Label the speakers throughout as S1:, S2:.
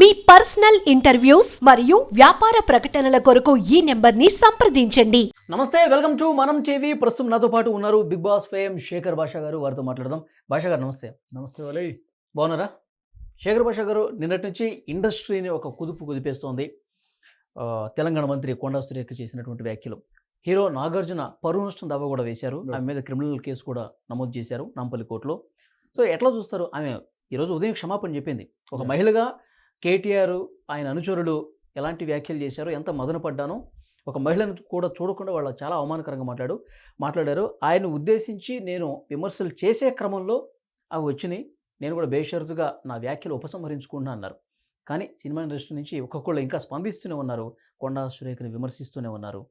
S1: మీ personal interviews మరియు వ్యాపార ప్రకటనల కొరకు ఈ నెంబర్ని సంప్రదించండి.
S2: నమస్తే, వెల్కమ్ టు మనం టీవీ. ప్రస్తుతం నాతో పాటు ఉన్నారు బిగ్ బాస్ ఫేమ్ శేఖర్ భాషా గారు. వారితో మాట్లాడదాం. భాషా గారు నమస్తే.
S3: నమస్తే వలై.
S2: బాగున్నారా? శేఖర్ భాషా గారు, నిన్నటి నుంచి ఇండస్ట్రీని ఒక కుదుపు కుదిపేస్తోంది తెలంగాణ మంత్రి కొండా సురేఖ చేసినటువంటి వ్యాఖ్యలు. హీరో నాగార్జున పరువు నష్టం దావా కూడా వేశారు. ఆమె మీద క్రిమినల్ కేసు కూడా నమోదు చేశారు నాంపల్లి కోర్టులో. సో ఎట్లా చూస్తారు? ఆమె ఈరోజు ఉదయం క్షమాపణ చెప్పింది. ఒక మహిళగా కేటీఆర్ ఆయన అనుచరులు ఎలాంటి వ్యాఖ్యలు చేశారో, ఎంత మదన పడ్డానో, ఒక మహిళను కూడా చూడకుండా వాళ్ళు చాలా అవమానకరంగా మాట్లాడారు. ఆయన ఉద్దేశించి నేను విమర్శలు చేసే క్రమంలో అవి వచ్చినాయి. నేను కూడా బేషరతుగా నా వ్యాఖ్యలు ఉపసంహరించుకుంటున్నా అన్నారు. కానీ సినిమా ఇండస్ట్రీ నుంచి ఒక్కొక్కళ్ళు ఇంకా స్పందిస్తూనే ఉన్నారు, కొండా సురేఖని విమర్శిస్తూనే ఉన్నారు.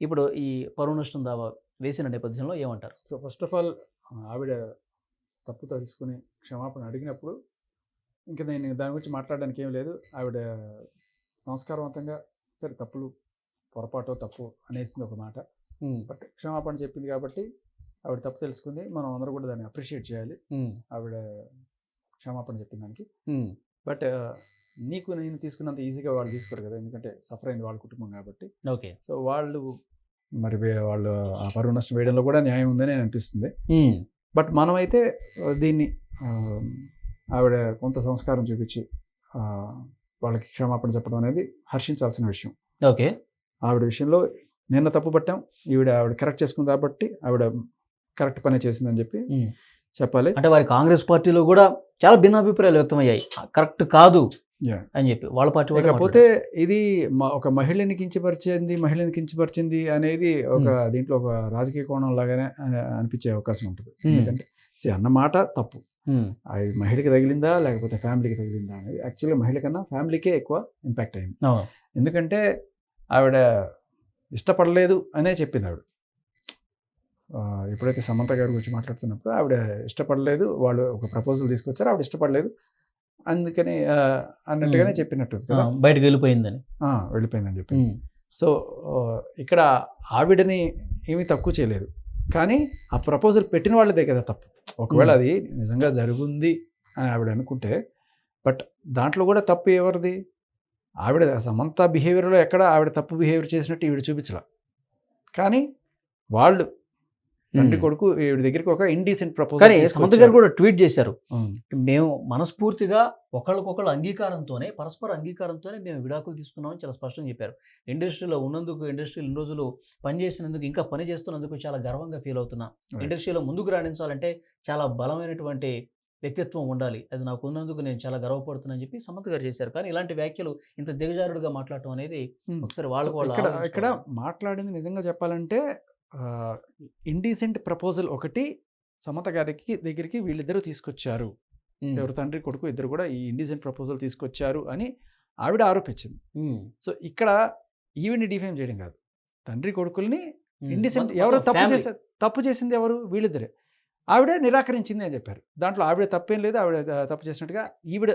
S2: ఇప్పుడు ఈ పరువు నష్టం దావా వేసిన నేపథ్యంలో ఏమంటారు?
S3: సో ఫస్ట్ ఆఫ్ ఆల్ ఆవిడ తప్పు తెలుసుకుని క్షమాపణ అడిగినప్పుడు ఇంకా నేను దాని గురించి మాట్లాడడానికి ఏం లేదు. ఆవిడ సంస్కారవంతంగా సరే తప్పులు పొరపాటు తప్పు అనేసింది ఒక మాట, బట్ క్షమాపణ చెప్పింది కాబట్టి ఆవిడ తప్పు తెలుసుకుంది. మనం అందరూ కూడా దాన్ని అప్రిషియేట్ చేయాలి, ఆవిడ క్షమాపణ చెప్పిన దానికి. బట్ నీకు నేను తీసుకున్నంత ఈజీగా వాళ్ళు తీసుకోరు కదా, ఎందుకంటే సఫర్ అయింది వాళ్ళ కుటుంబం కాబట్టి.
S2: ఓకే,
S3: సో వాళ్ళు వాళ్ళు ఆ పరువు నష్టం వేయడంలో కూడా న్యాయం ఉందని అనిపిస్తుంది. బట్ మనమైతే దీన్ని ఆవిడ కొంత సంస్కారం చూపించి వాళ్ళకి క్షమాపణ చెప్పడం అనేది హర్షించాల్సిన విషయం.
S2: ఓకే, ఆవిడ
S3: విషయంలో నిన్న తప్పు పట్టాం, ఆవిడ కరెక్ట్ చేసుకుంది కాబట్టి ఆవిడ కరెక్ట్ పనే చేసిందని చెప్పి చెప్పాలి.
S2: అంటే వారి కాంగ్రెస్ పార్టీలో కూడా చాలా భిన్నాభిప్రాయాలు వ్యక్తమయ్యాయి, కరెక్ట్ కాదు అని చెప్పి వాళ్ళ పార్టీ.
S3: కాకపోతే ఇది ఒక మహిళని కించపరిచింది అనేది ఒక దీంట్లో ఒక రాజకీయ కోణం లాగానే అనిపించే అవకాశం ఉంటుంది. ఎందుకంటే అన్నమాట తప్పు, అది మహిళకి తగిలిందా లేకపోతే ఫ్యామిలీకి తగిలిందా అనేది యాక్చువల్గా మహిళ కన్నా ఫ్యామిలీకే ఎక్కువ ఇంపాక్ట్ అయింది. ఎందుకంటే ఆవిడ ఇష్టపడలేదు అనే చెప్పింది. ఆవిడ ఎప్పుడైతే సమంత గారి గురించి మాట్లాడుతున్నప్పుడు ఆవిడ ఇష్టపడలేదు, వాళ్ళు ఒక ప్రపోజల్ తీసుకొచ్చారు, ఆవిడ ఇష్టపడలేదు, అందుకని అన్నట్టుగానే చెప్పినట్టు
S2: బయటకు వెళ్ళిపోయిందని
S3: చెప్పి. సో ఇక్కడ ఆవిడని ఏమీ తక్కువ చేయలేదు, కానీ ఆ ప్రపోజల్ పెట్టిన వాళ్ళదే కదా తప్పు. ఒకవేళ అది నిజంగా జరుగుంది అని ఆవిడ అనుకుంటే, బట్ దాంట్లో కూడా తప్పు ఎవరిది? ఆవిడ సమంత బిహేవియర్లో ఎక్కడ ఆవిడ తప్పు బిహేవియర్ చేసినట్టు ఈవిడ చూపించలా. కానీ వాళ్ళు తండ్రి కొడుకు ఈవిడ దగ్గరికి ఒక ఇండీసెంట్ ప్రపోజల్.
S2: సమంత గారు కూడా ట్వీట్ చేశారు, మేము మనస్ఫూర్తిగా ఒకళ్ళకొకళ్ళు పరస్పర అంగీకారంతోనే మేము విడాకులు తీసుకున్నామని చాలా స్పష్టంగా చెప్పారు. ఇండస్ట్రీలో ఉన్నందుకు, ఇండస్ట్రీలో ఇన్ని రోజులు పనిచేసినందుకు, ఇంకా పని చేస్తున్నందుకు చాలా గర్వంగా ఫీల్ అవుతున్నా. ఇండస్ట్రీలో ముందుకు రాణించాలంటే చాలా బలమైనటువంటి వ్యక్తిత్వం ఉండాలి, అది నాకు ఉన్నందుకు నేను చాలా గర్వపడుతున్నానని చెప్పి సమంత గారు చేశారు. కానీ ఇలాంటి వ్యాఖ్యలు ఇంత దిగజారుడుగా మాట్లాడటం అనేది ఒకసారి
S3: ఇక్కడ మాట్లాడింది నిజంగా చెప్పాలంటే ఇండీసెంట్ ప్రపోజల్ ఒకటి సమంత గారికి దగ్గరికి వీళ్ళిద్దరూ తీసుకొచ్చారు, ఎవరు తండ్రి కొడుకు ఇద్దరు కూడా ఈ ఇండీసెంట్ ప్రపోజల్ తీసుకొచ్చారు అని ఆవిడ ఆరోపించింది. సో ఇక్కడ ఈవిడ్ని డిఫేమ్ చేయడం కాదు, తండ్రి కొడుకుల్ని ఇండీసెంట్ ఎవరు తప్పు చేసింది ఎవరు? వీళ్ళిద్దరే. ఆవిడ నిరాకరించింది అని చెప్పారు. దాంట్లో ఆవిడ తప్పేం లేదు, ఆవిడ తప్పు చేసినట్టుగా ఈవిడ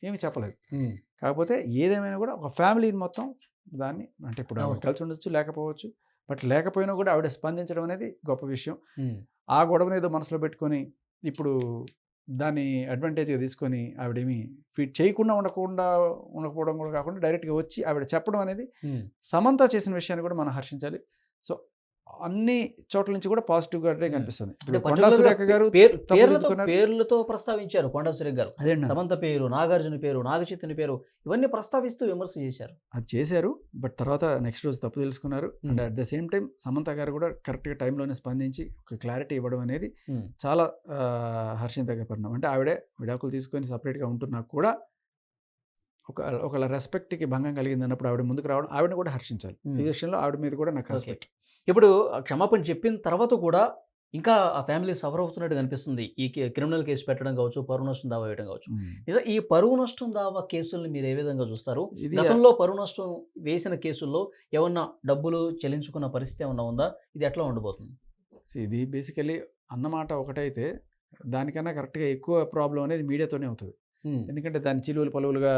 S3: ఏమి చెప్పలేదు. కాకపోతే ఏదేమైనా కూడా ఒక ఫ్యామిలీని మొత్తం దాన్ని, అంటే ఇప్పుడు ఆవిడ కలిసి ఉండొచ్చు లేకపోవచ్చు, బట్ లేకపోయినా కూడా ఆవిడ స్పందించడం అనేది గొప్ప విషయం. ఆ గొడవను ఏదో మనసులో పెట్టుకొని ఇప్పుడు దాన్ని అడ్వాంటేజ్గా తీసుకొని ఆవిడేమి ఫీట్ చేయకుండా ఉండకపోవడం కూడా కాకుండా డైరెక్ట్గా వచ్చి ఆవిడ చెప్పడం అనేది సమంత చేసిన విషయాన్ని కూడా మనం హర్షించాలి. సో అన్ని చోట్ల నుంచి కూడా పాజిటివ్ గా కనిపిస్తుంది. కొండా సురేఖ గారు
S2: పేర్లతో ప్రస్తావించారు. కొండా సురేఖ గారు సమంత పేరు, నాగార్జున పేరు, నాగచైతన్య పేరు ఇవన్నీ ప్రస్తావిస్తూ విమర్శ చేశారు.
S3: అది చేశారు, బట్ తర్వాత నెక్స్ట్ రోజు తప్పు తెలుసుకున్నారు. And at the same time Samantha గారు కూడా కరెక్ట్గా టైంలోనే స్పందించి ఒక క్లారిటీ ఇవ్వడం అనేది చాలా హర్షించదగ్గ పరిణామం. అంటే ఆవిడే విడాకులు తీసుకొని సపరేట్గా ఉంటున్నా కూడా ఒకళ్ళ రెస్పెక్ట్కి భంగం కలిగింది అన్నప్పుడు ఆవిడ ముందుకు రావడం, ఆవిడని కూడా హర్షించాలి. ఈ విషయంలో ఆవిడ మీద కూడా నాకు రెస్పెక్ట్.
S2: ఇప్పుడు క్షమాపణ చెప్పిన తర్వాత కూడా ఇంకా ఆ ఫ్యామిలీ సఫర్ అవుతున్నట్టు కనిపిస్తుంది. ఈ క్రిమినల్ కేసు పెట్టడం కావచ్చు, పరువు నష్టం దావా వేయడం కావచ్చు. నిజం ఈ పరువు నష్టం దావా కేసుల్ని మీరు ఏ విధంగా చూస్తారు? గతంలో పరువు నష్టం వేసిన కేసుల్లో ఏమన్నా డబ్బులు చెల్లించుకున్న పరిస్థితి ఏమన్నా ఉందా? ఇది ఎట్లా ఉండబోతుంది?
S3: ఇది బేసికలీ అన్నమాట ఒకటైతే దానికన్నా కరెక్ట్గా ఎక్కువ ప్రాబ్లం అనేది మీడియాతోనే అవుతుంది. ఎందుకంటే దాన్ని చిలువలు పలువులుగా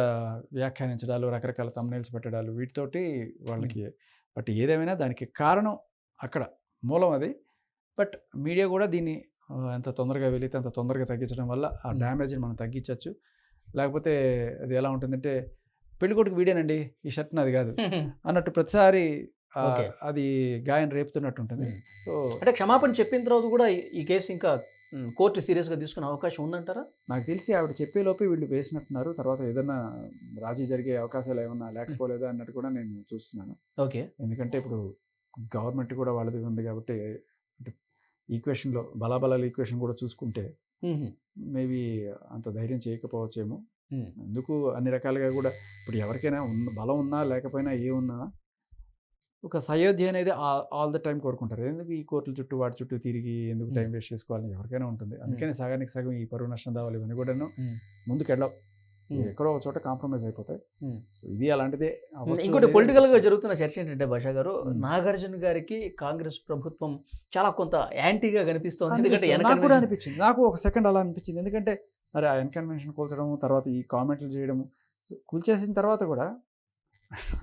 S3: వ్యాఖ్యానించడాలు, రకరకాల తమ్నైల్స్ పెట్టడాలు, వీటితోటి వాళ్ళకి. బట్ ఏదేమైనా దానికి కారణం అక్కడ మూలం అది. బట్ మీడియా కూడా దీన్ని ఎంత తొందరగా వెళితే అంత తొందరగా తగ్గించడం వల్ల ఆ డ్యామేజ్ని మనం తగ్గించవచ్చు. లేకపోతే అది ఎలా ఉంటుందంటే పెళ్ళికొడుకు వీడేనండి, ఈ షర్ట్ నాది కాదు అన్నట్టు ప్రతిసారి
S2: Okay.
S3: అది గాయం రేపుతున్నట్టు ఉంటుంది. సో
S2: అంటే క్షమాపణ చెప్పిన తర్వాత కూడా ఈ కేసు ఇంకా కోర్టు సీరియస్గా తీసుకునే అవకాశం ఉందంటారా?
S3: నాకు తెలిసి ఆవిడ చెప్పేలోపే వీళ్ళు వేసినట్టున్నారు. తర్వాత ఏదైనా రాజీ జరిగే అవకాశాలు ఏమన్నా లేకపోలేదా అన్నట్టు కూడా నేను చూస్తున్నాను.
S2: ఓకే.
S3: ఎందుకంటే ఇప్పుడు గవర్నమెంట్ కూడా వాళ్ళది ఉంది కాబట్టి, అంటే ఈక్వేషన్లో బలాబలాల ఈక్వేషన్ కూడా చూసుకుంటే మేబీ అంత ధైర్యం చేయకపోవచ్చేమో. ఎందుకు అన్ని రకాలుగా కూడా ఇప్పుడు ఎవరికైనా బలం ఉన్నా లేకపోయినా ఏమున్నా ఒక సయోధ్య అనేది ఆల్ ద టైం కోరుకుంటారు. ఎందుకు ఈ కోర్టుల చుట్టూ వాటి చుట్టూ తిరిగి ఎందుకు టైం వేస్ట్ చేసుకోవాలని ఎవరికైనా ఉంటుంది. అందుకని సగానికి సగం ఈ పరువు నష్టం దావాలి ఇవన్నీ కూడాను ముందుకు వెళ్ళవు, ఎక్కడో ఒక చోట కాంప్రమైజ్ అయిపోతాయి. సో ఇది అలాంటిదే.
S2: ఇంకోటి పొలిటికల్గా జరుగుతున్న చర్చ ఏంటంటే భాషా గారు, నాగార్జున గారికి కాంగ్రెస్ ప్రభుత్వం చాలా కొంత యాంటీగా కనిపిస్తోంది. ఎందుకంటే
S3: నాకు కూడా అనిపించింది, నాకు ఒక సెకండ్ అలా అనిపించింది. ఎందుకంటే మరి ఆ ఎన్కన్వెన్షన్ కూల్చడం, తర్వాత ఈ కామెంట్లు చేయడము, కూల్చేసిన తర్వాత కూడా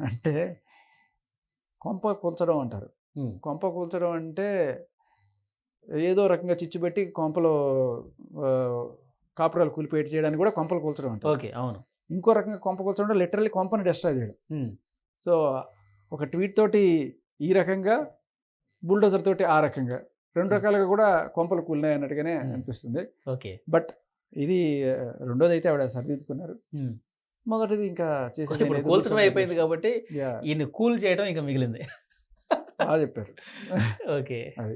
S3: అంటే కొంప కూల్చడం అంటారు. కొంప కూల్చడం అంటే ఏదో రకంగా చిచ్చు పెట్టి కొంపలో కాపురాలు కూలిపేట చేయడానికి కూడా కొంపలు కూల్చడం అంటారు.
S2: ఓకే, అవును.
S3: ఇంకో రకంగా కొంప కూల్చడం లిటరల్లీ కొంపని డిస్ట్రాయ్ చేయడం. సో ఒక ట్వీట్ తోటి ఈ రకంగా, బుల్డోజర్ తోటి ఆ రకంగా, రెండు రకాలుగా కూడా కొంపలు కూలినాయి అన్నట్టుగానే అనిపిస్తుంది.
S2: ఓకే.
S3: బట్ ఇది రెండోది అయితే ఆవిడ సరిదిద్దుకున్నారు. మొదటిది ఇంకా చేసేది
S2: కూల్చడం అయిపోయింది కాబట్టి ఈయన కూల్ చేయడం ఇంకా మిగిలింది.
S3: బాగా చెప్పారు.
S2: ఓకే,
S3: అది.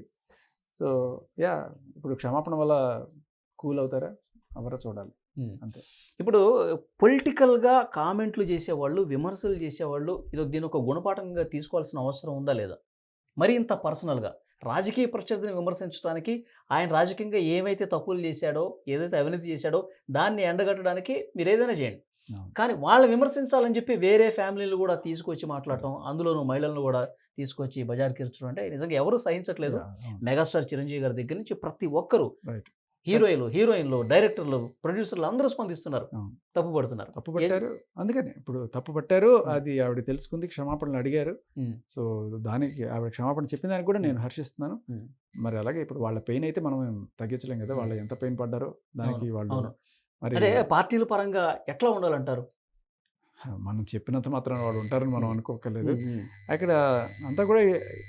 S3: సో ఇప్పుడు క్షమాపణ వల్ల కూల్ అవుతారా అవరా చూడాలి అంతే.
S2: ఇప్పుడు పొలిటికల్గా కామెంట్లు చేసేవాళ్ళు, విమర్శలు చేసేవాళ్ళు దీని ఒక గుణపాఠంగా తీసుకోవాల్సిన అవసరం ఉందా లేదా? మరి ఇంత పర్సనల్గా రాజకీయ ప్రత్యర్థిని విమర్శించడానికి, ఆయన రాజకీయంగా ఏమైతే తప్పులు చేశాడో, ఏదైతే అవినీతి చేశాడో దాన్ని ఎండగట్టడానికి మీరు ఏదైనా చేయండి. కానీ వాళ్ళని విమర్శించాలని చెప్పి వేరే ఫ్యామిలీలు కూడా తీసుకొచ్చి మాట్లాడటం, అందులోనూ మహిళలను కూడా తీసుకొచ్చి బజార్కి ఇర్చడం అంటే నిజంగా ఎవరు సహించట్లేదు. మెగాస్టార్ చిరంజీవి గారి దగ్గర నుంచి ప్రతి ఒక్కరు, హీరోయిన్లు, డైరెక్టర్లు, ప్రొడ్యూసర్లు అందరూ స్పందిస్తున్నారు, తప్పుపడుతున్నారు.
S3: అందుకని ఇప్పుడు తప్పుపట్టారు, అది ఆవిడ తెలుసుకుంది, క్షమాపణలు అడిగారు. సో దానికి ఆవిడ క్షమాపణ చెప్పిన దానికి కూడా నేను హర్షిస్తున్నాను. మరి అలాగే ఇప్పుడు వాళ్ళ పెయిన్ అయితే మనం తగ్గించలేం కదా, వాళ్ళు ఎంత పెయిన్ పడ్డారో దానికి వాళ్ళు.
S2: అంటే పార్టీల పరంగా ఎట్లా ఉండాలంటారు?
S3: మనం చెప్పినంత మాత్రం వాళ్ళు ఉంటారని మనం అనుకోకర్లేదు. అక్కడ అంతా కూడా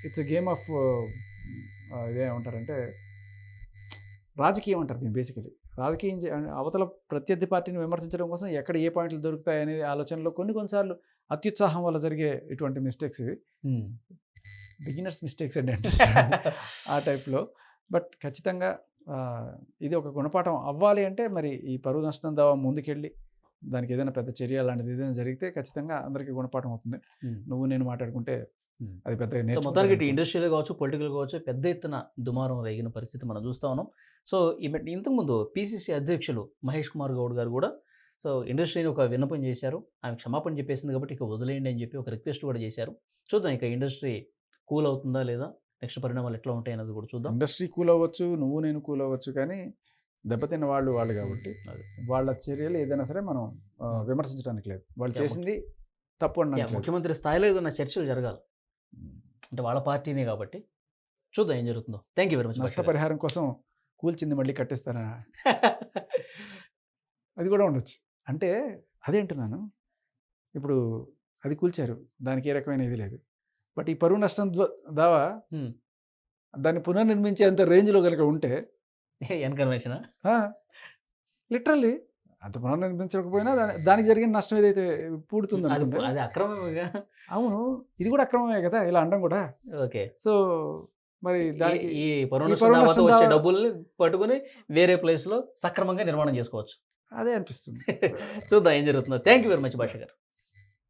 S3: ఇట్స్ ఎ గేమ్ ఆఫ్ ఇదేమంటారంటే రాజకీయం అంటారు దీన్ని. బేసికలీ రాజకీయం అవతల ప్రత్యర్థి పార్టీని విమర్శించడం కోసం ఎక్కడ ఏ పాయింట్లు దొరుకుతాయి అనే ఆలోచనలో కొన్నిసార్లు అత్యుత్సాహం వల్ల జరిగే ఇటువంటి మిస్టేక్స్ ఇవి. బిగినర్స్ మిస్టేక్స్ అంటే ఆ టైప్లో. బట్ ఖచ్చితంగా ఇది ఒక గుణపాఠం అవ్వాలి అంటే మరి ఈ పరువు నష్టం దావా ముందుకెళ్ళి దానికి ఏదైనా పెద్ద చర్య లాంటిది ఏదైనా జరిగితే ఖచ్చితంగా అందరికీ గుణపాఠం అవుతుంది. నువ్వు నేను మాట్లాడుకుంటే అది పెద్దగా
S2: మొత్తానికి ఇండస్ట్రియల్ కావచ్చు, పొలిటికల్ కావచ్చు, పెద్ద ఎత్తున దుమారం రేగిన పరిస్థితి మనం చూస్తా ఉన్నాం. సో ఇంతకుముందు పిసిసి అధ్యక్షులు మహేష్ కుమార్ గౌడ్ గారు కూడా సో ఇండస్ట్రీని ఒక విన్నపం చేశారు. ఆమె క్షమాపణ చెప్పేసింది కాబట్టి ఇక వదిలేయండి అని చెప్పి ఒక రిక్వెస్ట్ కూడా చేశారు. చూద్దాం ఇక ఇండస్ట్రీ కూల్ అవుతుందా లేదా, నెక్స్ట్ పరిణామాలు ఎట్లా ఉంటాయి అన్నది కూడా చూద్దాం.
S3: ఇండస్ట్రీ కూల్ అవ్వచ్చు, నువ్వు నేను కూల్ అవ్వచ్చు, కానీ దెబ్బతిన్న వాళ్ళు కాబట్టి వాళ్ళ చర్యలు ఏదైనా సరే మనం విమర్శించడానికి లేదు. వాళ్ళు చేసింది తప్పు అన్న
S2: ముఖ్యమంత్రి స్థాయిలో ఏదైనా చర్చలు జరగాలి, అంటే వాళ్ళ పార్టీనే కాబట్టి చూద్దాం ఏం జరుగుతుందో. Thank you very much.
S3: నష్టపరిహారం కోసం కూల్చింది మళ్ళీ కట్టిస్తానా అది కూడా ఉండొచ్చు. అంటే అదేంటున్నాను, ఇప్పుడు అది కూల్చారు, దానికి ఏ రకమైన ఇది లేదు. బట్ ఈ పరువు నష్టం దావా దాన్ని పునర్నిర్మించేంత రేంజ్లో కనుక ఉంటే
S2: ఎన్కన్వెన్షన్
S3: లిటరల్లీ అంత పునర్నిర్మించకపోయినా దానికి జరిగిన నష్టం ఏదైతే పూడుతుందో
S2: అది అక్రమమేగా.
S3: అవును, ఇది కూడా అక్రమమే కదా ఇలా అనడం కూడా.
S2: ఓకే.
S3: సో మరి దానికి
S2: ఈ వచ్చే డబ్బుల్ని పట్టుకుని వేరే ప్లేస్లో సక్రమంగా నిర్మాణం చేసుకోవచ్చు.
S3: అదే అనిపిస్తుంది.
S2: చూద్దాం ఏం జరుగుతుందో. థ్యాంక్ యూ వెరీ మచ్ భాష గారు.